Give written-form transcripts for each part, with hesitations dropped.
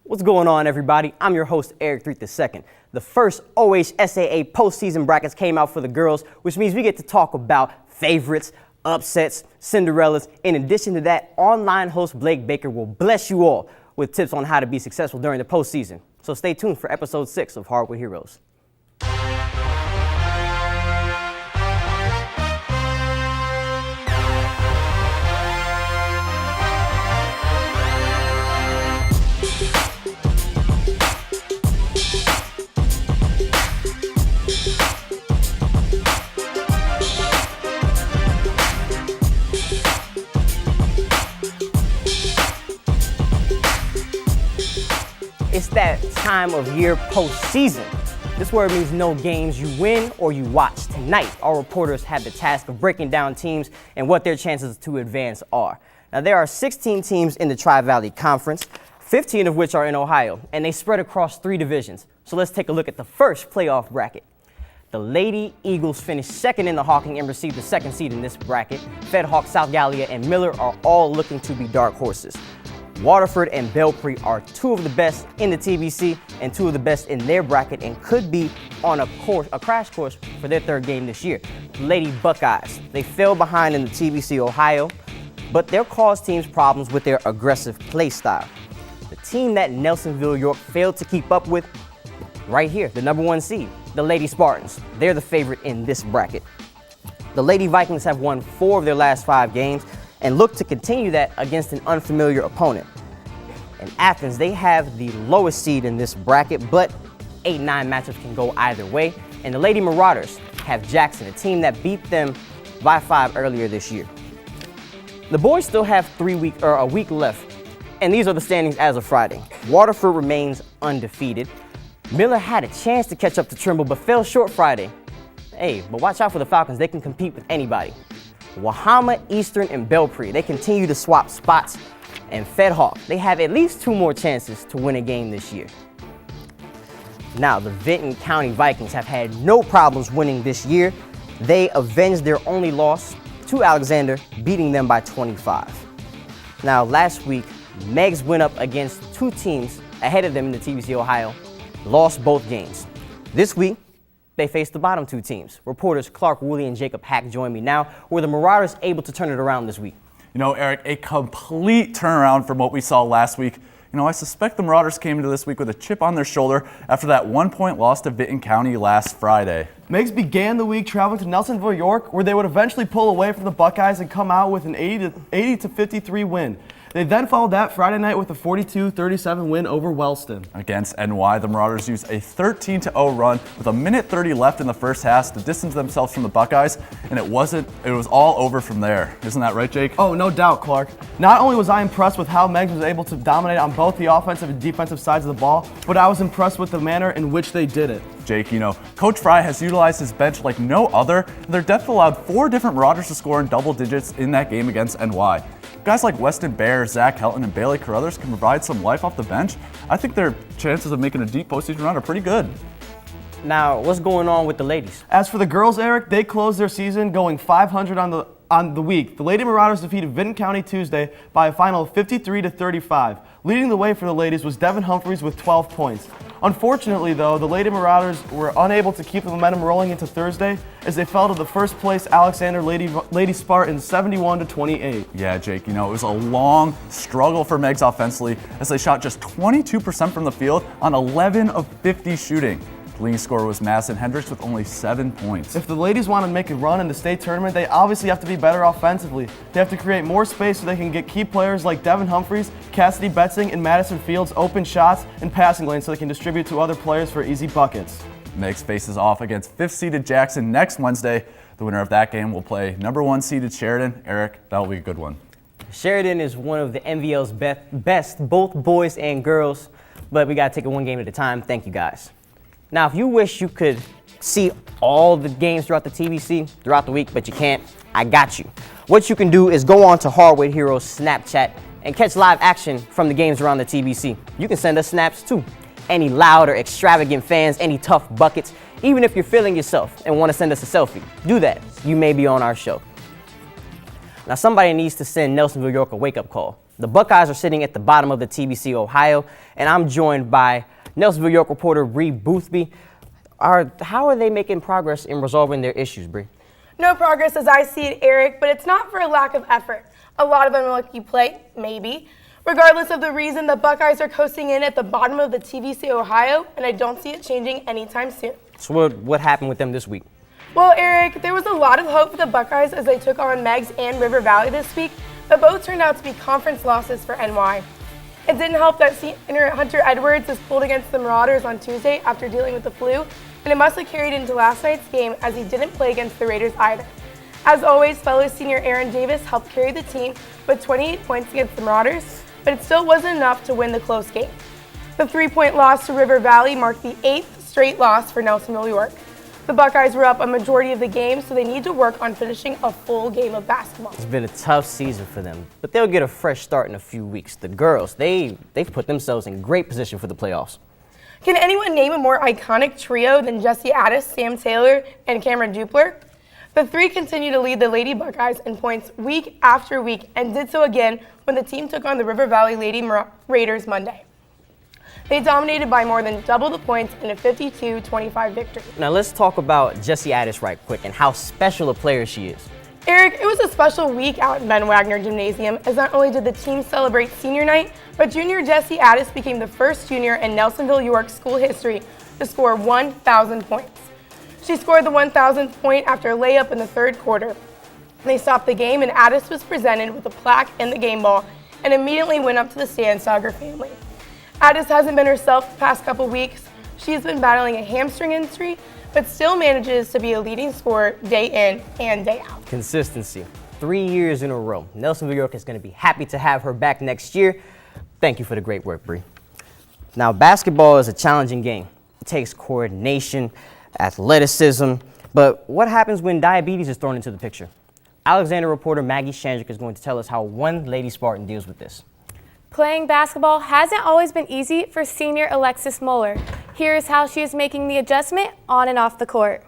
What's going on, everybody? I'm your host, Eric Threet II. The first OHSAA postseason brackets came out for the girls, which means we get to talk about favorites, upsets, Cinderellas. In addition to that, online host Blake Baker will bless you all with tips on how to be successful during the postseason. So stay tuned for episode 6 of Hardwood Heroes. It's that time of year postseason. This word means no games you win or you watch. Tonight, our reporters have the task of breaking down teams and what their chances to advance are. Now, there are 16 teams in the Tri-Valley Conference, 15 of which are in Ohio, and they spread across 3 divisions. So let's take a look at the first playoff bracket. The Lady Eagles finished second in the Hawking and received the 2nd seed in this bracket. Fed Hawk, South Gallia, and Miller are all looking to be dark horses. Waterford and Belpre are 2 of the best in the TBC and 2 of the best in their bracket and could be on a crash course for their 3rd game this year. Lady Buckeyes, they fell behind in the TBC Ohio, but they'll cause teams problems with their aggressive play style. The team that Nelsonville York failed to keep up with, right here, the number 1 seed, the Lady Spartans. They're the favorite in this bracket. The Lady Vikings have won 4 of their last 5 games and look to continue that against an unfamiliar opponent. In Athens, they have the lowest seed in this bracket, but 8-9 matchups can go either way. And the Lady Marauders have Jackson, a team that beat them by 5 earlier this year. The boys still have a week left, and these are the standings as of Friday. Waterford remains undefeated. Miller had a chance to catch up to Trimble, but fell short Friday. Hey, but watch out for the Falcons. They can compete with anybody. Wahama, Eastern, and Belpre, they continue to swap spots. And Fed Hawk, they have at least 2 more chances to win a game this year. Now, the Vinton County Vikings have had no problems winning this year. They avenged their only loss to Alexander, beating them by 25. Now, last week, Megs went up against 2 teams ahead of them in the TBC Ohio, lost both games. This week, they faced the bottom 2 teams. Reporters Clark Woolley and Jacob Hack join me now. Were the Marauders able to turn it around this week? You know, Eric, a complete turnaround from what we saw last week. You know, I suspect the Marauders came into this week with a chip on their shoulder after that 1-point loss to Vinton County last Friday. Megs began the week traveling to Nelsonville York, where they would eventually pull away from the Buckeyes and come out with an 80-53 win. They then followed that Friday night with a 42-37 win over Wellston. Against NY, the Marauders used a 13-0 run with a minute 30 left in the first half to distance themselves from the Buckeyes, and it was all over from there. Isn't that right, Jake? Oh, no doubt, Clark. Not only was I impressed with how Megs was able to dominate on both the offensive and defensive sides of the ball, but I was impressed with the manner in which they did it. Jake, you know, Coach Fry has utilized his bench like no other, and their depth allowed 4 different Marauders to score in double digits in that game against NY. Guys like Weston Bear, Zach Helton, and Bailey Carruthers can provide some life off the bench. I think their chances of making a deep postseason run are pretty good. Now, what's going on with the ladies? As for the girls, Eric, they closed their season going 500 on the week. The Lady Marauders defeated Vinton County Tuesday by a final of 53-35. Leading the way for the ladies was Devin Humphreys with 12 points. Unfortunately, though, the Lady Marauders were unable to keep the momentum rolling into Thursday as they fell to the first place Alexander Lady Spartans 71-28. Yeah, Jake, you know, it was a long struggle for Megs offensively as they shot just 22% from the field on 11 of 50 shooting. The leading scorer was Madison Hendricks with only 7 points. If the ladies want to make a run in the state tournament, they obviously have to be better offensively. They have to create more space so they can get key players like Devin Humphreys, Cassidy Betzing, and Madison Fields open shots and passing lanes so they can distribute to other players for easy buckets. Megs faces off against 5th-seeded Jackson next Wednesday. The winner of that game will play number 1 seeded Sheridan. Eric, that'll be a good one. Sheridan is one of the NVL's best, both boys and girls, but we got to take it one game at a time. Thank you, guys. Now, if you wish you could see all the games throughout the TBC throughout the week, but you can't, I got you. What you can do is go on to Hardwood Heroes Snapchat and catch live action from the games around the TBC. You can send us snaps too. Any loud or extravagant fans, any tough buckets, even if you're feeling yourself and want to send us a selfie, do that. You may be on our show. Now, somebody needs to send Nelsonville York a wake-up call. The Buckeyes are sitting at the bottom of the TBC Ohio, and I'm joined by Nelsonville York reporter Bree Boothby. How are they making progress in resolving their issues, Bree? No progress as I see it, Eric, but it's not for a lack of effort. A lot of unlucky play, maybe. Regardless of the reason, the Buckeyes are coasting in at the bottom of the TBC Ohio, and I don't see it changing anytime soon. So what happened with them this week? Well, Eric, there was a lot of hope for the Buckeyes as they took on Meigs and River Valley this week, but both turned out to be conference losses for NY. It didn't help that senior Hunter Edwards was pulled against the Marauders on Tuesday after dealing with the flu, and it must have carried into last night's game as he didn't play against the Raiders either. As always, fellow senior Aaron Davis helped carry the team with 28 points against the Marauders, but it still wasn't enough to win the close game. The 3-point loss to River Valley marked the 8th straight loss for Nelsonville York. The Buckeyes were up a majority of the game, so they need to work on finishing a full game of basketball. It's been a tough season for them, but they'll get a fresh start in a few weeks. The girls, they've put themselves in great position for the playoffs. Can anyone name a more iconic trio than Jesse Addis, Sam Taylor, and Cameron Dupler? The three continue to lead the Lady Buckeyes in points week after week and did so again when the team took on the River Valley Lady Raiders Monday. They dominated by more than double the points in a 52-25 victory. Now let's talk about Jessie Addis right quick and how special a player she is. Eric, it was a special week out at Ben Wagner Gymnasium as not only did the team celebrate senior night, but junior Jessie Addis became the first junior in Nelsonville York school history to score 1,000 points. She scored the 1,000th point after a layup in the third quarter. They stopped the game and Addis was presented with a plaque and the game ball and immediately went up to the stands to hug her family. Addis hasn't been herself the past couple weeks. She's been battling a hamstring injury, but still manages to be a leading scorer day in and day out. Consistency. 3 years in a row. Nelsonville York is going to be happy to have her back next year. Thank you for the great work, Bree. Now, basketball is a challenging game. It takes coordination, athleticism, but what happens when diabetes is thrown into the picture? Alexander reporter Maggie Shandrick is going to tell us how one Lady Spartan deals with this. Playing basketball hasn't always been easy for senior Alexis Moeller. Here's how she is making the adjustment on and off the court.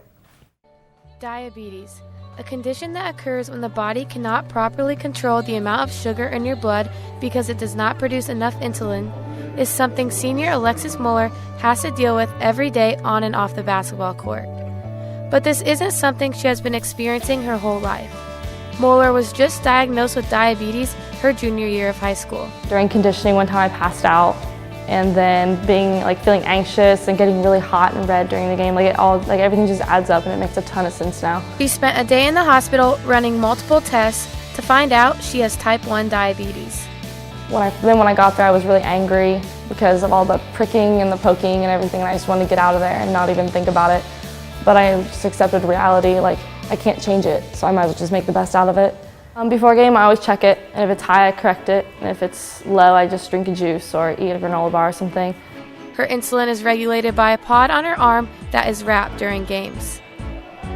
Diabetes, a condition that occurs when the body cannot properly control the amount of sugar in your blood because it does not produce enough insulin, is something senior Alexis Moeller has to deal with every day on and off the basketball court. But this isn't something she has been experiencing her whole life. Moeller was just diagnosed with diabetes her junior year of high school. During conditioning, one time I passed out, and then feeling anxious and getting really hot and red during the game, everything just adds up and it makes a ton of sense now. She spent a day in the hospital running multiple tests to find out she has type 1 diabetes. When I got there, I was really angry because of all the pricking and the poking and everything, and I just wanted to get out of there and not even think about it. But I just accepted reality, I can't change it, so I might as well just make the best out of it. Before a game, I always check it, and if it's high, I correct it, and if it's low, I just drink a juice or eat a granola bar or something. Her insulin is regulated by a pod on her arm that is wrapped during games.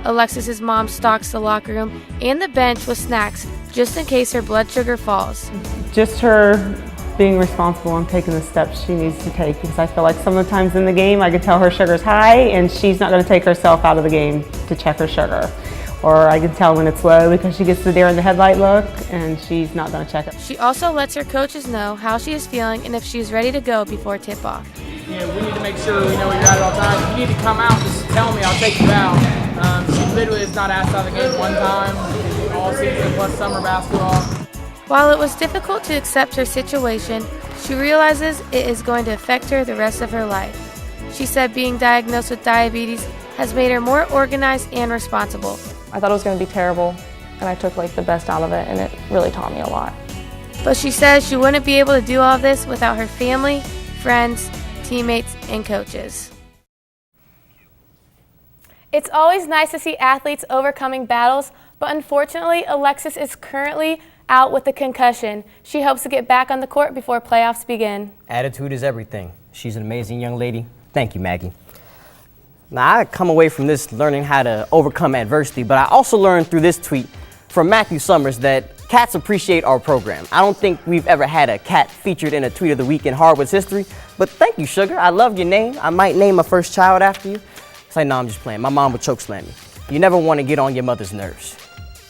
Alexis's mom stocks the locker room and the bench with snacks just in case her blood sugar falls. Just her being responsible and taking the steps she needs to take, because I feel like some of the times in the game I can tell her sugar's high and she's not going to take herself out of the game to check her sugar. Or I can tell when it's low because she gets the deer in the headlight look and she's not going to check it. She also lets her coaches know how she is feeling and if she is ready to go before tip-off. We need to make sure we know where you're at all times. If you need to come out, just tell me, I'll take you out. She literally is not asked out of the game one time, all season plus summer basketball. While it was difficult to accept her situation, she realizes it is going to affect her the rest of her life. She said being diagnosed with diabetes has made her more organized and responsible. I thought it was going to be terrible, and I took the best out of it, and it really taught me a lot. But she says she wouldn't be able to do all of this without her family, friends, teammates, and coaches. It's always nice to see athletes overcoming battles, but unfortunately, Alexis is currently out with a concussion. She hopes to get back on the court before playoffs begin. Attitude is everything. She's an amazing young lady. Thank you, Maggie. Now, I come away from this learning how to overcome adversity, but I also learned through this tweet from Matthew Summers that cats appreciate our program. I don't think we've ever had a cat featured in a tweet of the week in Hardwood's history, but thank you, Sugar. I love your name. I might name my first child after you. It's like, no, I'm just playing. My mom would choke slam me. You never want to get on your mother's nerves.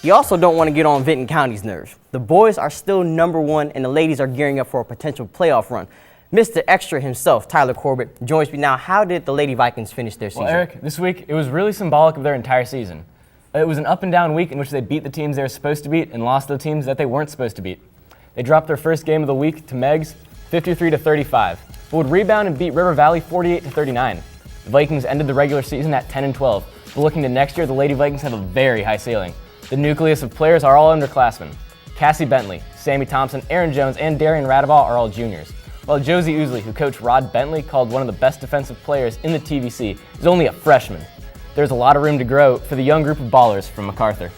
You also don't want to get on Vinton County's nerves. The boys are still #1 and the ladies are gearing up for a potential playoff run. Mr. Extra himself, Tyler Corbett, joins me now. How did the Lady Vikings finish their season? Well, Eric, this week, it was really symbolic of their entire season. It was an up and down week in which they beat the teams they were supposed to beat and lost to the teams that they weren't supposed to beat. They dropped their first game of the week to Megs, 53-35, but would rebound and beat River Valley 48-39. The Vikings ended the regular season at 10-12, but looking to next year, the Lady Vikings have a very high ceiling. The nucleus of players are all underclassmen. Cassie Bentley, Sammy Thompson, Aaron Jones, and Darian Radaball are all juniors, while Josie Ousley, who coached Rod Bentley, called one of the best defensive players in the TVC, is only a freshman. There's a lot of room to grow for the young group of ballers from MacArthur.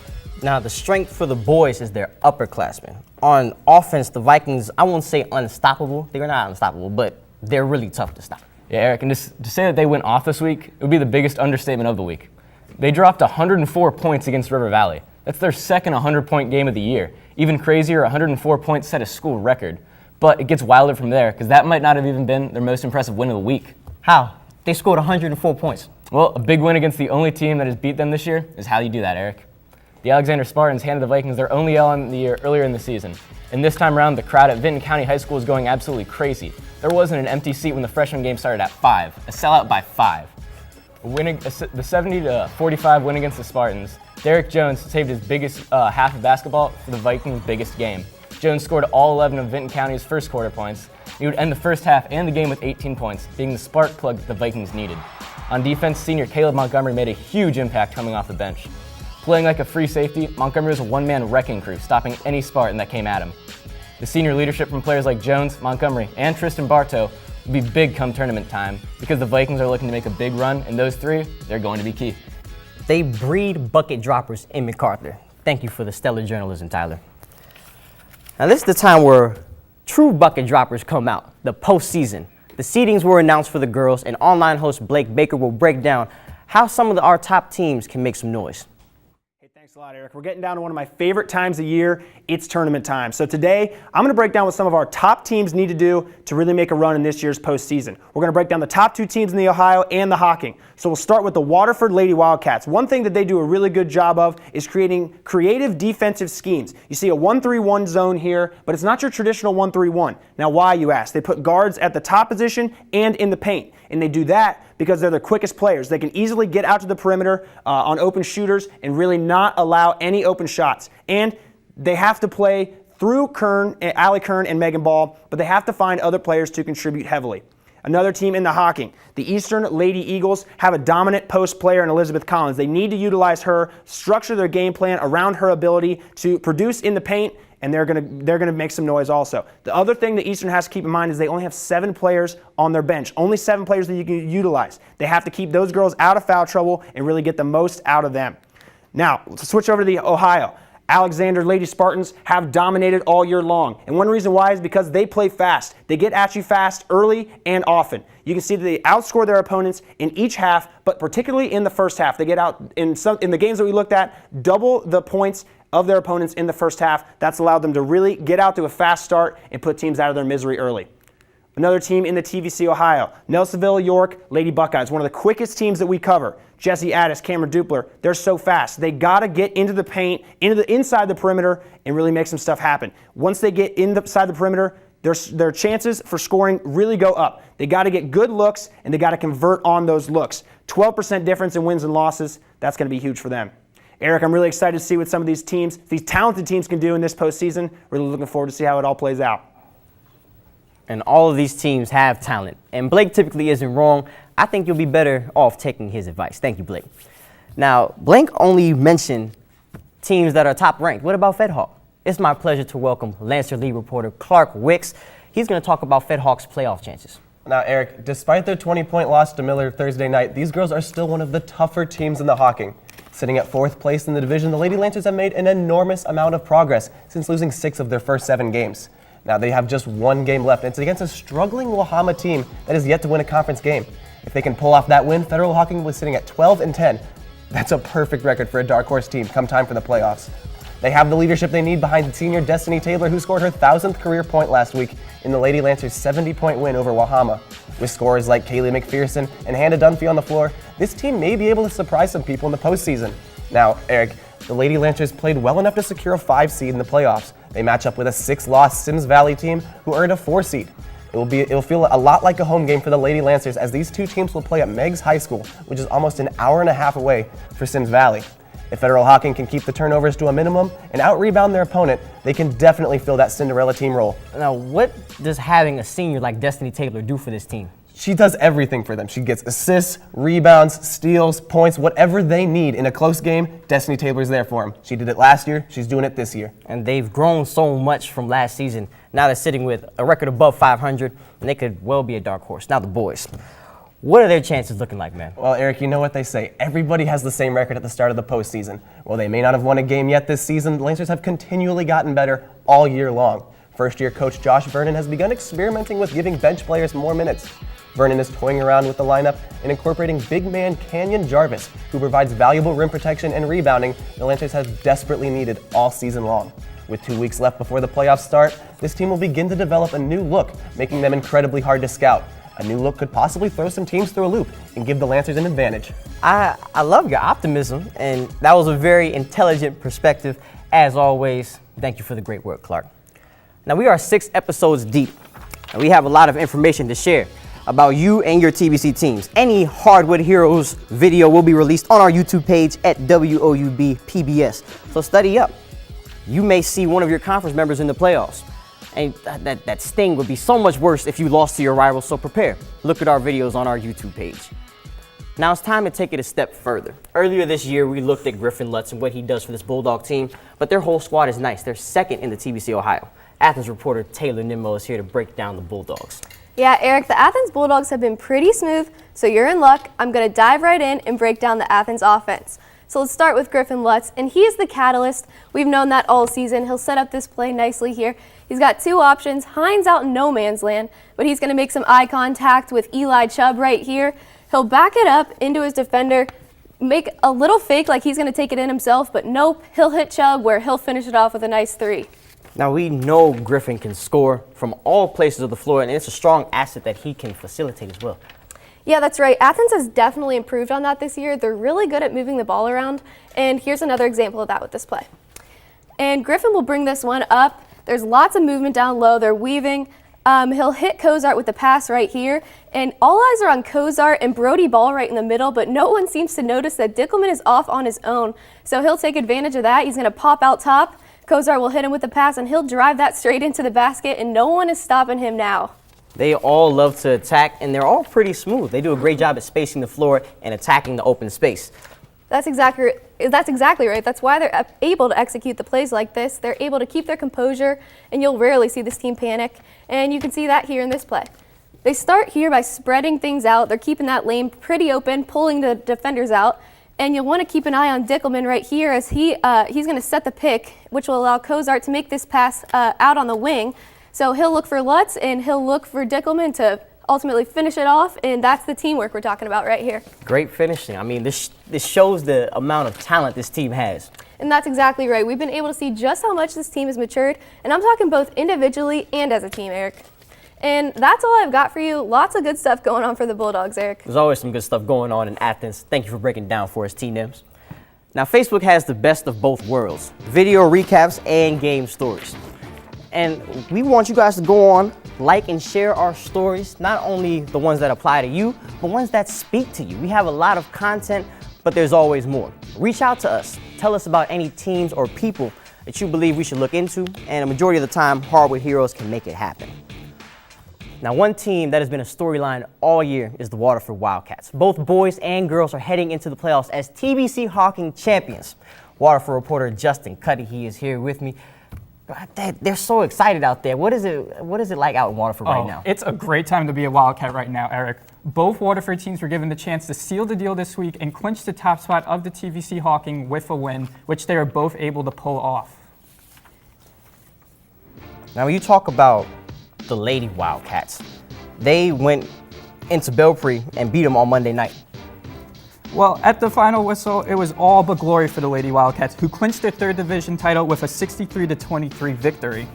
Now, the strength for the boys is their upperclassmen. On offense, the Vikings, I won't say unstoppable. They're not unstoppable, but they're really tough to stop. Yeah, Eric, and just to say that they went off this week, it would be the biggest understatement of the week. They dropped 104 points against River Valley. That's their second 100-point game of the year. Even crazier, 104 points set a school record. But it gets wilder from there, because that might not have even been their most impressive win of the week. How? They scored 104 points. Well, a big win against the only team that has beat them this year is how you do that, Eric. The Alexander Spartans handed the Vikings their only L in the year earlier in the season. And this time around, the crowd at Vinton County High School is going absolutely crazy. There wasn't an empty seat when the freshman game started at 5, a sellout by 5. The 70-45 win against the Spartans, Derek Jones saved his biggest half of basketball for the Vikings' biggest game. Jones scored all 11 of Vinton County's first quarter points. He would end the first half and the game with 18 points, being the spark plug that the Vikings needed. On defense, senior Caleb Montgomery made a huge impact coming off the bench. Playing like a free safety, Montgomery was a one-man wrecking crew, stopping any Spartan that came at him. The senior leadership from players like Jones, Montgomery, and Tristan Bartow will be big come tournament time because the Vikings are looking to make a big run, and those three, they're going to be key. They breed bucket droppers in MacArthur. Thank you for the stellar journalism, Tyler. Now this is the time where true bucket droppers come out, the postseason. The seedings were announced for the girls, and online host Blake Baker will break down how some of our top teams can make some noise. Thanks a lot, Eric. We're getting down to one of my favorite times of year. It's tournament time. So today, I'm going to break down what some of our top teams need to do to really make a run in this year's postseason. We're going to break down the top 2 teams in the Ohio and the Hocking. So we'll start with the Waterford Lady Wildcats. One thing that they do a really good job of is creating creative defensive schemes. You see a 1-3-1 zone here, but it's not your traditional 1-3-1. Now why, you ask? They put guards at the top position and in the paint. And they do that because they're the quickest players. They can easily get out to the perimeter on open shooters and really not allow any open shots. And they have to play through Allie Kern and Megan Ball, but they have to find other players to contribute heavily. Another team in the Hocking, the Eastern Lady Eagles, have a dominant post player in Elizabeth Collins. They need to utilize her, structure their game plan around her ability to produce in the paint, and they're gonna make some noise also. The other thing that Eastern has to keep in mind is they only have 7 players on their bench, only 7 players that you can utilize. They have to keep those girls out of foul trouble and really get the most out of them. Now, let's switch over to the Ohio. Alexander Lady Spartans have dominated all year long. And one reason why is because they play fast. They get at you fast early and often. You can see that they outscore their opponents in each half, but particularly in the first half. They get out in the games that we looked at, double the points of their opponents in the first half. That's allowed them to really get out to a fast start and put teams out of their misery early. Another team in the TVC Ohio, Nelsonville York Lady Buckeyes, one of the quickest teams that we cover. Jesse Addis, Cameron Dupler, they're so fast. They got to get into the paint, inside the perimeter, and really make some stuff happen. Once they get inside the perimeter, their chances for scoring really go up. They got to get good looks, and they got to convert on those looks. 12% difference in wins and losses, that's going to be huge for them. Eric, I'm really excited to see what some of these talented teams can do in this postseason. Really looking forward to see how it all plays out. And all of these teams have talent. And Blake typically isn't wrong. I think you'll be better off taking his advice. Thank you, Blake. Now, Blake only mentioned teams that are top ranked. What about FedHawk? It's my pleasure to welcome Lancer League reporter Clark Wicks. He's going to talk about FedHawk's playoff chances. Now, Eric, despite their 20-point loss to Miller Thursday night, these girls are still one of the tougher teams in the Hocking. Sitting at 4th place in the division, the Lady Lancers have made an enormous amount of progress since losing 6 of their first 7 games. Now, they have just 1 game left. It's against a struggling Wahama team that has yet to win a conference game. If they can pull off that win, Federal Hocking was sitting at 12-10. That's a perfect record for a dark horse team come time for the playoffs. They have the leadership they need behind senior Destiny Taylor, who scored her 1,000th career point last week in the Lady Lancers' 70-point win over Wahama. With scorers like Kaylee McPherson and Hannah Dunphy on the floor, this team may be able to surprise some people in the postseason. Now, Eric, The Lady Lancers played well enough to secure a 5 seed in the playoffs. They match up with a 6-loss Sims Valley team who earned a 4 seed. It'll feel a lot like a home game for the Lady Lancers as these two teams will play at Meigs High School, which is almost an hour and a half away for Sims Valley. If Federal Hocking can keep the turnovers to a minimum and out-rebound their opponent, they can definitely fill that Cinderella team role. Now, what does having a senior like Destiny Taylor do for this team? She does everything for them. She gets assists, rebounds, steals, points, whatever they need in a close game, Destiny Taylor's there for them. She did it last year, she's doing it this year. And they've grown so much from last season. Now they're sitting with a record above 500, and they could well be a dark horse. Now the boys. What are their chances looking like, man? Well, Eric, you know what they say. Everybody has the same record at the start of the postseason. While they may not have won a game yet this season, the Lancers have continually gotten better all year long. First-year coach Josh Vernon has begun experimenting with giving bench players more minutes. Vernon is toying around with the lineup and incorporating big man Canyon Jarvis, who provides valuable rim protection and rebounding the Lancers have desperately needed all season long. With 2 weeks left before the playoffs start, this team will begin to develop a new look, making them incredibly hard to scout. A new look could possibly throw some teams through a loop and give the Lancers an advantage. I love your optimism, and that was a very intelligent perspective. As always, thank you for the great work, Clark. Now, we are 6 episodes deep, and we have a lot of information to share about you and your TBC teams. Any Hardwood Heroes video will be released on our YouTube page at WOUB PBS, so study up. You may see one of your conference members in the playoffs. And that sting would be so much worse if you lost to your rivals, so prepare. Look at our videos on our YouTube page. Now it's time to take it a step further. Earlier this year, we looked at Griffin Lutz and what he does for this Bulldog team, but their whole squad is nice. They're second in the TBC Ohio. Athens reporter Taylor Nimmo is here to break down the Bulldogs. Yeah, Eric, the Athens Bulldogs have been pretty smooth, so you're in luck. I'm going to dive right in and break down the Athens offense. So let's start with Griffin Lutz, and he is the catalyst. We've known that all season. He'll set up this play nicely here. He's got 2 options. Hines out in no man's land, but he's going to make some eye contact with Eli Chubb right here. He'll back it up into his defender, make a little fake like he's going to take it in himself, but nope, he'll hit Chubb where he'll finish it off with a nice 3. Now we know Griffin can score from all places of the floor, and it's a strong asset that he can facilitate as well. Yeah, that's right. Athens has definitely improved on that this year. They're really good at moving the ball around, and here's another example of that with this play. And Griffin will bring this one up. There's lots of movement down low. They're weaving. He'll hit Cozart with the pass right here, and all eyes are on Cozart and Brody Ball right in the middle, but no one seems to notice that Dickelman is off on his own. So he'll take advantage of that. He's going to pop out top. Cozart will hit him with the pass, and he'll drive that straight into the basket, and no one is stopping him now. They all love to attack, and they're all pretty smooth. They do a great job at spacing the floor and attacking the open space. That's exactly right. That's why they're able to execute the plays like this. They're able to keep their composure, and you'll rarely see this team panic. And you can see that here in this play. They start here by spreading things out. They're keeping that lane pretty open, pulling the defenders out. And you'll want to keep an eye on Dickelman right here as he's going to set the pick, which will allow Cozart to make this pass out on the wing. So he'll look for Lutz, and he'll look for Dickelman to ultimately finish it off, and that's the teamwork we're talking about right here. Great finishing. I mean, this shows the amount of talent this team has. And that's exactly right. We've been able to see just how much this team has matured, and I'm talking both individually and as a team, Eric. And that's all I've got for you. Lots of good stuff going on for the Bulldogs, Eric. There's always some good stuff going on in Athens. Thank you for breaking down for us, T-Nims. Now, Facebook has the best of both worlds, video recaps and game stories. And we want you guys to go on, like and share our stories, not only the ones that apply to you, but ones that speak to you. We have a lot of content, but there's always more. Reach out to us. Tell us about any teams or people that you believe we should look into, and a majority of the time, Hardwood Heroes can make it happen. Now, one team that has been a storyline all year is the Waterford Wildcats. Both boys and girls are heading into the playoffs as TBC Hawking champions. Waterford reporter Justin Cuddy, he is here with me. They're so excited out there. What is it like out in Waterford right now? It's a great time to be a Wildcat right now, Eric. Both Waterford teams were given the chance to seal the deal this week and clinch the top spot of the TBC Hawking with a win, which they are both able to pull off. Now, when you talk about the Lady Wildcats, they went into Belpre and beat them on Monday night. Well, at the final whistle, it was all but glory for the Lady Wildcats, who clinched their third division title with a 63-23 victory.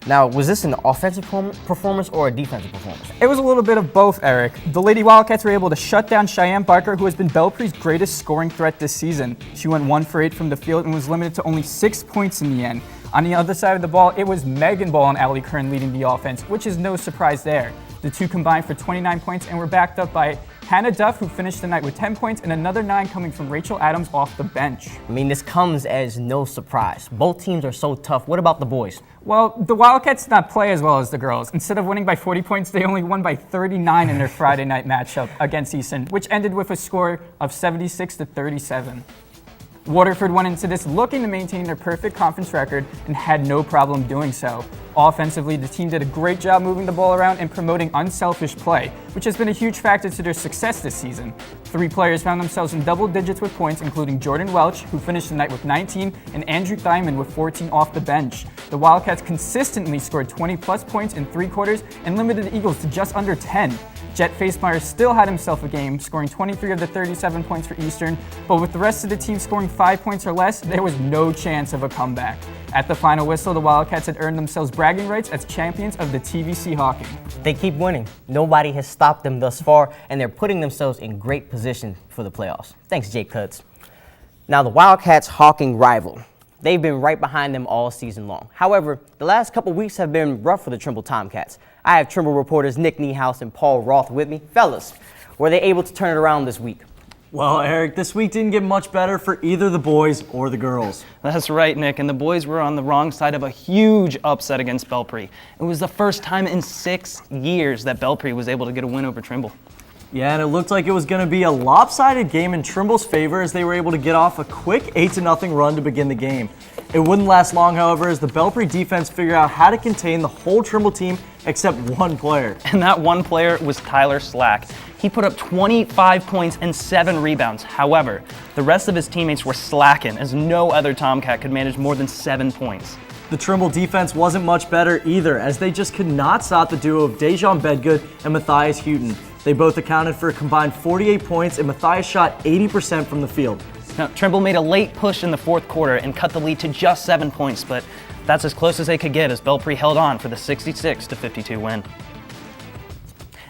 Now, was this an offensive performance or a defensive performance? It was a little bit of both, Eric. The Lady Wildcats were able to shut down Cheyenne Barker, who has been Belpre's greatest scoring threat this season. She went 1 for 8 from the field and was limited to only 6 points in the end. On the other side of the ball, it was Megan Ball and Allie Kern leading the offense, which is no surprise there. The two combined for 29 points and were backed up by Hannah Duff, who finished the night with 10 points, and another 9 coming from Rachel Adams off the bench. I mean, this comes as no surprise. Both teams are so tough. What about the boys? Well, the Wildcats did not play as well as the girls. Instead of winning by 40 points, they only won by 39 in their Friday night matchup against Eastern, which ended with a score of 76-37. Waterford went into this looking to maintain their perfect conference record and had no problem doing so. Offensively, the team did a great job moving the ball around and promoting unselfish play, which has been a huge factor to their success this season. 3 players found themselves in double digits with points, including Jordan Welch, who finished the night with 19, and Andrew Thyman with 14 off the bench. The Wildcats consistently scored 20-plus points in 3 quarters and limited the Eagles to just under 10. Jet Facemeyer still had himself a game, scoring 23 of the 37 points for Eastern, but with the rest of the team scoring 5 points or less, there was no chance of a comeback. At the final whistle, the Wildcats had earned themselves bragging rights as champions of the TVC Hawking. They keep winning. Nobody has stopped them thus far, and they're putting themselves in great position for the playoffs. Thanks, Jake Cutts. Now, the Wildcats Hawking rival. They've been right behind them all season long. However, the last couple weeks have been rough for the Trimble Tomcats. I have Trimble reporters Nick Niehaus and Paul Roth with me. Fellas, were they able to turn it around this week? Well, Eric, this week didn't get much better for either the boys or the girls. That's right, Nick, and the boys were on the wrong side of a huge upset against Belpre. It was the first time in 6 years that Belpre was able to get a win over Trimble. Yeah, and it looked like it was going to be a lopsided game in Trimble's favor as they were able to get off a quick 8-0 run to begin the game. It wouldn't last long, however, as the Belpre defense figured out how to contain the whole Trimble team except one player. And that one player was Tyler Slack. He put up 25 points and 7 rebounds. However, the rest of his teammates were slacking as no other Tomcat could manage more than 7 points. The Trimble defense wasn't much better either, as they just could not stop the duo of Dejan Bedgood and Matthias Houghton. They both accounted for a combined 48 points, and Matthias shot 80% from the field. Now, Trimble made a late push in the 4th quarter and cut the lead to just 7 points, but that's as close as they could get as Belpre held on for the 66-52 win.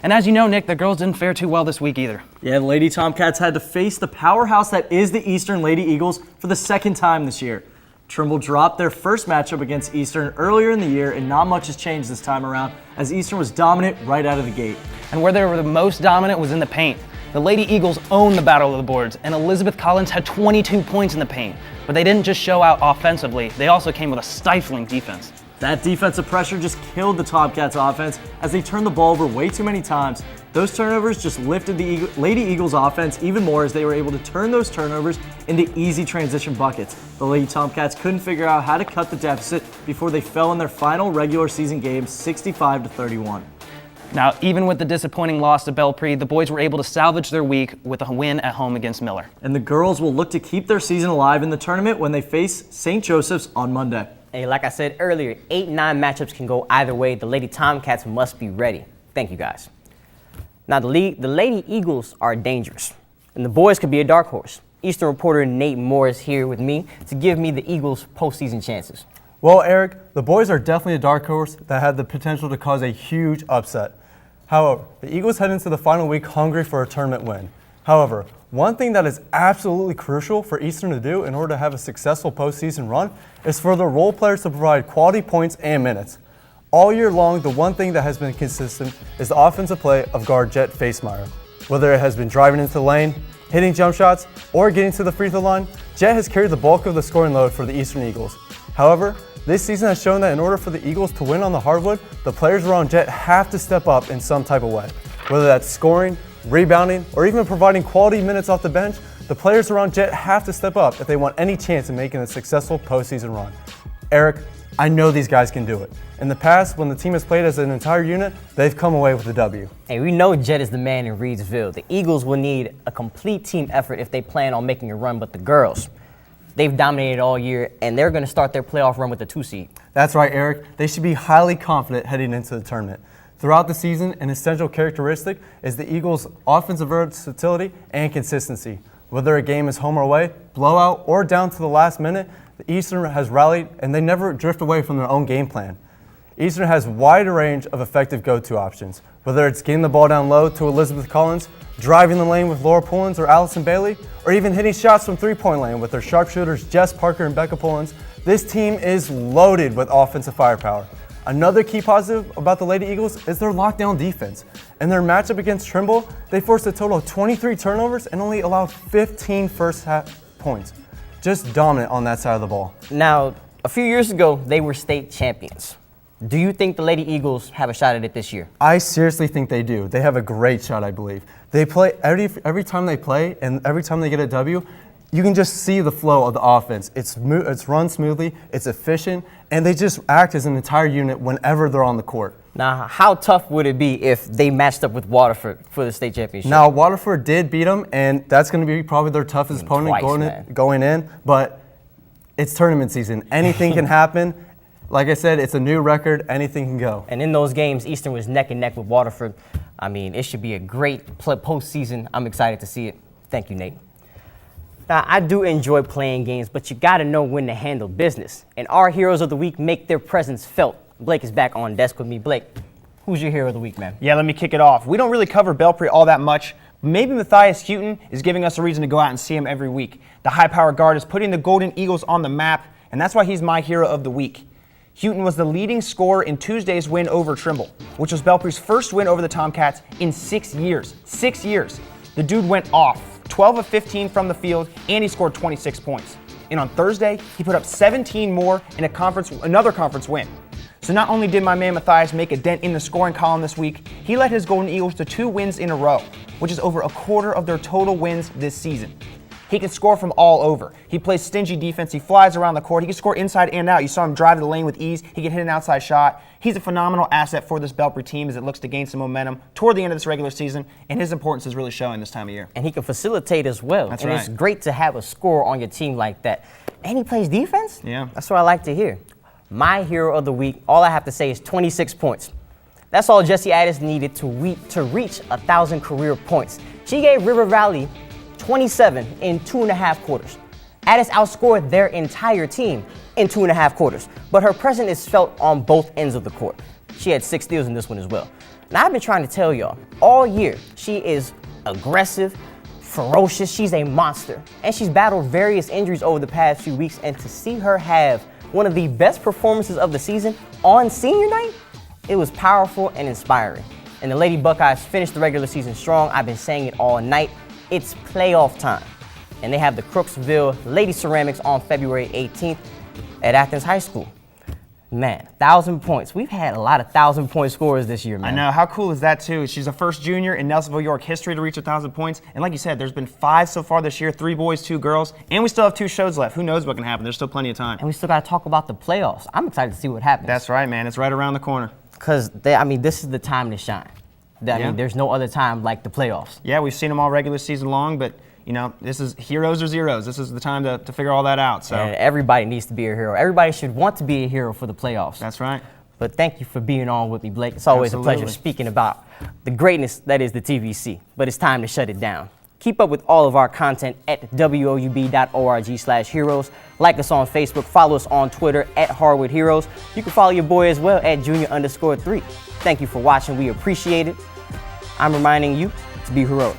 And as you know, Nick, the girls didn't fare too well this week either. Yeah, the Lady Tomcats had to face the powerhouse that is the Eastern Lady Eagles for the 2nd time this year. Trimble dropped their first matchup against Eastern earlier in the year, and not much has changed this time around, as Eastern was dominant right out of the gate. And where they were the most dominant was in the paint. The Lady Eagles owned the battle of the boards, and Elizabeth Collins had 22 points in the paint. But they didn't just show out offensively, they also came with a stifling defense. That defensive pressure just killed the Tomcats offense as they turned the ball over way too many times. Those turnovers just lifted the Lady Eagles offense even more as they were able to turn those turnovers into easy transition buckets. The Lady Tomcats couldn't figure out how to cut the deficit before they fell in their final regular season game 65-31. Now, even with the disappointing loss to Belpre, the boys were able to salvage their week with a win at home against Miller. And the girls will look to keep their season alive in the tournament when they face St. Joseph's on Monday. Hey, like I said earlier, 8-9 matchups can go either way. The Lady Tomcats must be ready. Thank you, guys. Now, the Lady Eagles are dangerous, and the boys could be a dark horse. Eastern reporter Nate Moore is here with me to give me the Eagles' postseason chances. Well, Eric, the boys are definitely a dark horse that had the potential to cause a huge upset. However, the Eagles head into the final week hungry for a tournament win. However, one thing that is absolutely crucial for Eastern to do in order to have a successful postseason run is for the role players to provide quality points and minutes. All year long, the one thing that has been consistent is the offensive play of guard Jet Facemeyer. Whether it has been driving into the lane, hitting jump shots, or getting to the free throw line, Jet has carried the bulk of the scoring load for the Eastern Eagles. However, this season has shown that in order for the Eagles to win on the hardwood, the players around Jet have to step up in some type of way. Whether that's scoring, rebounding, or even providing quality minutes off the bench, the players around Jet have to step up if they want any chance in making a successful postseason run. Eric, I know these guys can do it. In the past, when the team has played as an entire unit, they've come away with a W. Hey, we know Jet is the man in Reedsville. The Eagles will need a complete team effort if they plan on making a run, but the girls, they've dominated all year, and they're going to start their playoff run with the 2 seed. That's right, Eric. They should be highly confident heading into the tournament. Throughout the season, an essential characteristic is the Eagles' offensive versatility and consistency. Whether a game is home or away, blowout, or down to the last minute, the Eastern has rallied and they never drift away from their own game plan. Eastern has a wide range of effective go-to options, whether it's getting the ball down low to Elizabeth Collins, driving the lane with Laura Pullins or Allison Bailey, or even hitting shots from three-point lane with their sharpshooters Jess Parker and Becca Pullins. This team is loaded with offensive firepower. Another key positive about the Lady Eagles is their lockdown defense. In their matchup against Trimble, they forced a total of 23 turnovers and only allowed 15 first half points. Just dominant on that side of the ball. Now, a few years ago, they were state champions. Do you think the Lady Eagles have a shot at it this year? I seriously think they do. They have a great shot, I believe. They play every time they play, and every time they get a W, you can just see the flow of the offense. It's run smoothly, it's efficient, and they just act as an entire unit whenever they're on the court. Now, how tough would it be if they matched up with Waterford for the state championship? Now, Waterford did beat them, and that's going to be probably their toughest opponent going in, but it's tournament season. Anything can happen. Like I said, it's a new record. Anything can go. And in those games, Eastern was neck and neck with Waterford. I mean, it should be a great postseason. I'm excited to see it. Thank you, Nate. Now, I do enjoy playing games, but you got to know when to handle business. And our heroes of the week make their presence felt. Blake is back on desk with me. Blake, who's your hero of the week, man? Yeah, let me kick it off. We don't really cover Belpre all that much. Maybe Matthias Houghton is giving us a reason to go out and see him every week. The high-powered guard is putting the Golden Eagles on the map, and that's why he's my hero of the week. Houghton was the leading scorer in Tuesday's win over Trimble, which was Belpre's first win over the Tomcats in 6 years. 6 years. The dude went off, 12 of 15 from the field, and he scored 26 points. And on Thursday, he put up 17 more in another conference win. So not only did my man Matthias make a dent in the scoring column this week, he led his Golden Eagles to 2 wins in a row, which is over a quarter of their total wins this season. He can score from all over. He plays stingy defense. He flies around the court. He can score inside and out. You saw him drive the lane with ease. He can hit an outside shot. He's a phenomenal asset for this Belpre team as it looks to gain some momentum toward the end of this regular season, and his importance is really showing this time of year. And he can facilitate as well. That's and right. It's great to have a scorer on your team like that. And he plays defense? Yeah. That's what I like to hear. My hero of the week, all I have to say is 26 points. That's all Jessie Addis needed to reach 1,000 career points. She gave River Valley 27 in 2.5 quarters. Addis outscored their entire team in 2.5 quarters, but her presence is felt on both ends of the court. She had 6 steals in this one as well. Now, I've been trying to tell y'all all year, she is aggressive, ferocious, she's a monster, and she's battled various injuries over the past few weeks, and to see her have one of the best performances of the season on senior night, it was powerful and inspiring. And the Lady Buckeyes finished the regular season strong. I've been saying it all night. It's playoff time. And they have the Crooksville Lady Ceramics on February 18th at Athens High School. Man, 1,000 points. We've had a lot of 1,000-point scorers this year, man. I know. How cool is that, too? She's the first junior in Nelsonville York history to reach 1,000 points. And like you said, there's been 5 so far this year, 3 boys, 2 girls. And we still have 2 shows left. Who knows what can happen? There's still plenty of time. And we still got to talk about the playoffs. I'm excited to see what happens. That's right, man. It's right around the corner. Because, this is the time to shine. I mean, there's no other time like the playoffs. Yeah, we've seen them all regular season long, but, you know, this is heroes or zeros. This is the time to figure all that out. So and everybody needs to be a hero. Everybody should want to be a hero for the playoffs. That's right. But thank you for being on with me, Blake. It's always a pleasure speaking about the greatness that is the TVC. But it's time to shut it down. Keep up with all of our content at woub.org/heroes. Like us on Facebook. Follow us on Twitter at Harwood Heroes. You can follow your boy as well at Junior_3. Thank you for watching. We appreciate it. I'm reminding you to be heroic.